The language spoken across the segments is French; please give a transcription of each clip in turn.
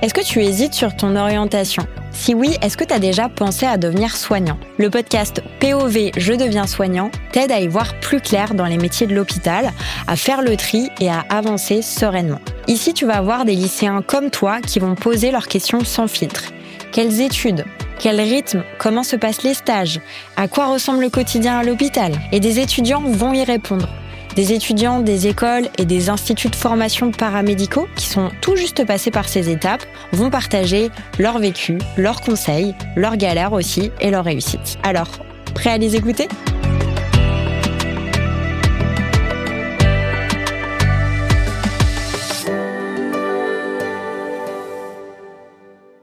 Est-ce que tu hésites sur ton orientation ? Si oui, est-ce que tu as déjà pensé à devenir soignant ? Le podcast POV Je deviens soignant t'aide à y voir plus clair dans les métiers de l'hôpital, à faire le tri et à avancer sereinement. Ici, tu vas avoir des lycéens comme toi qui vont poser leurs questions sans filtre. Quelles études ? Quel rythme ? Comment se passent les stages ? À quoi ressemble le quotidien à l'hôpital ? Et des étudiants vont y répondre. Des étudiants des écoles et des instituts de formation paramédicaux qui sont tout juste passés par ces étapes vont partager leur vécu, leurs conseils, leurs galères aussi et leurs réussites. Alors, prêt à les écouter ?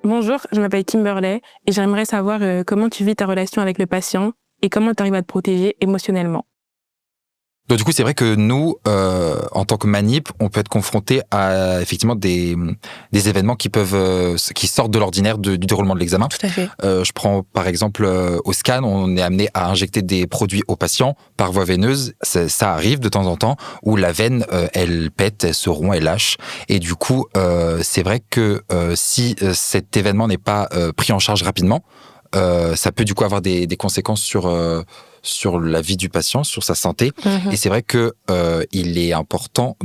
Bonjour, je m'appelle Kimberley et j'aimerais savoir comment tu vis ta relation avec le patient et comment tu arrives à te protéger émotionnellement. Donc du coup, c'est vrai que nous, en tant que manip, on peut être confronté à effectivement des événements qui sortent de l'ordinaire du déroulement de l'examen. Tout à fait. Je prends par exemple au scan, on est amené à injecter des produits aux patients par voie veineuse. Ça arrive de temps en temps où la veine, elle pète, elle se rompt, elle lâche. Et du coup, c'est vrai que si cet événement n'est pas pris en charge rapidement, ça peut du coup avoir des conséquences sur la vie du patient, sur sa santé. Et c'est vrai que il est important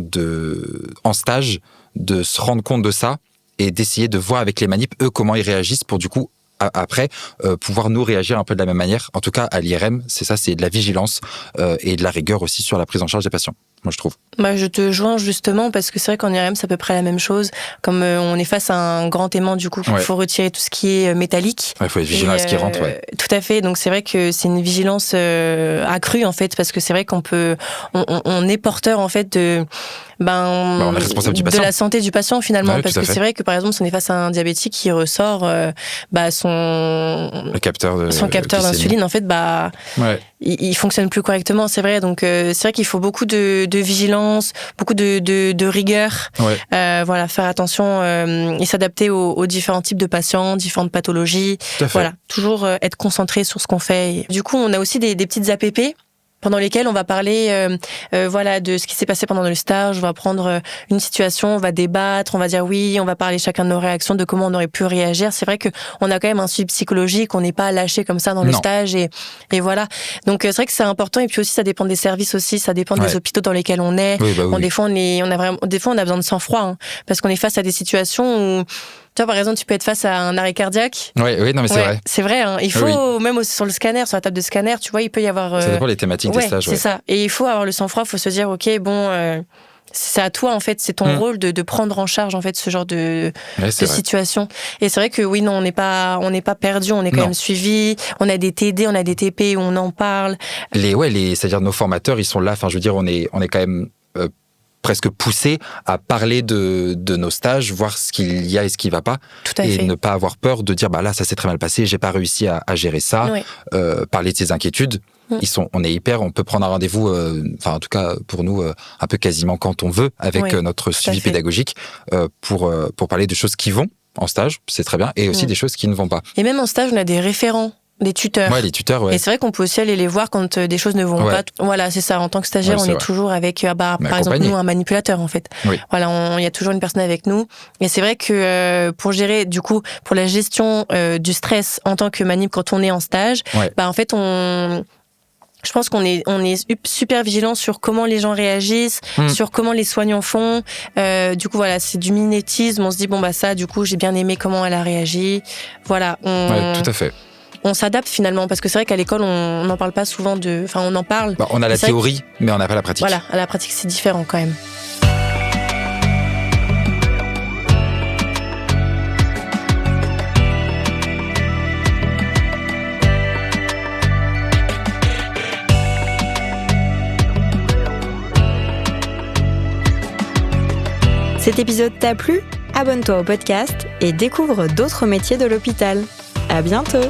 en stage de se rendre compte de ça et d'essayer de voir avec les manips, eux, comment ils réagissent pour du coup après pouvoir nous réagir un peu de la même manière. En tout cas, à l'IRM, c'est ça, c'est de la vigilance et de la rigueur aussi sur la prise en charge des patients. Moi, je trouve. Je te joins justement parce que c'est vrai qu'en IRM, c'est à peu près la même chose. Comme on est face à un grand aimant, du coup, il faut retirer tout ce qui est métallique. Il faut être vigilant à ce qui rentre, Tout à fait. Donc, c'est vrai que c'est une vigilance accrue, en fait, parce que c'est vrai on est porteur, en fait, on est responsable du patient. De la santé du patient, finalement. Parce que c'est vrai que, par exemple, si on est face à un diabétique qui ressort son capteur d'insuline, en fait, il fonctionne plus correctement, c'est vrai. Donc, c'est vrai qu'il faut beaucoup de vigilance, beaucoup de rigueur. Faire attention et s'adapter aux différents types de patients, différentes pathologies. Voilà, toujours être concentré sur ce qu'on fait. Et du coup, on a aussi des petites APP pendant lesquelles on va parler de ce qui s'est passé pendant le stage. On va prendre une situation, on va débattre, on va dire oui, on va parler chacun de nos réactions, de comment on aurait pu réagir. C'est vrai que on a quand même un suivi psychologique, on n'est pas lâché comme ça dans le stage et voilà. Donc c'est vrai que c'est important et puis aussi ça dépend des services aussi, ça dépend des hôpitaux dans lesquels on est. Des fois on a besoin de sang-froid parce qu'on est face à des situations où tu vois, par exemple, tu peux être face à un arrêt cardiaque. Oui, non, mais c'est vrai. C'est vrai, il faut, même aussi sur le scanner, sur la table de scanner, tu vois, il peut y avoir... Ça dépend des thématiques des stages. C'est ça. Et il faut avoir le sang-froid, il faut se dire, ok, c'est à toi, en fait, c'est ton rôle de prendre en charge, en fait, ce genre de situation. Et c'est vrai que oui, non, on n'est pas perdu, on est quand même suivi, on a des TD, on a des TP où on en parle. C'est-à-dire nos formateurs, ils sont là, enfin, je veux dire, on est quand même... presque poussé à parler de nos stages, voir ce qu'il y a et ce qui ne va pas, et ne pas avoir peur de dire là ça s'est très mal passé, j'ai pas réussi à gérer ça, parler de ses inquiétudes. On peut prendre un rendez-vous, en tout cas pour nous, un peu quasiment quand on veut, avec notre suivi pédagogique, pour parler de choses qui vont en stage, c'est très bien, et aussi des choses qui ne vont pas. Et même en stage, on a des référents. Des tuteurs. Les tuteurs, Et c'est vrai qu'on peut aussi aller les voir quand des choses ne vont pas. Voilà, c'est ça. En tant que stagiaire, on est toujours avec, par exemple, nous, un manipulateur, en fait. Voilà, il y a toujours une personne avec nous. Et c'est vrai que pour gérer, du coup, pour la gestion du stress en tant que manip quand on est en stage, en fait, je pense qu'on est super vigilant sur comment les gens réagissent, sur comment les soignants font. Du coup, voilà, c'est du mimétisme. On se dit, ça, du coup, j'ai bien aimé comment elle a réagi. Voilà. Tout à fait. On s'adapte finalement, parce que c'est vrai qu'à l'école, on n'en parle pas souvent on en parle. On a la théorie, mais on n'a pas la pratique. Voilà, à la pratique, c'est différent quand même. Cet épisode t'a plu ? Abonne-toi au podcast et découvre d'autres métiers de l'hôpital. À bientôt!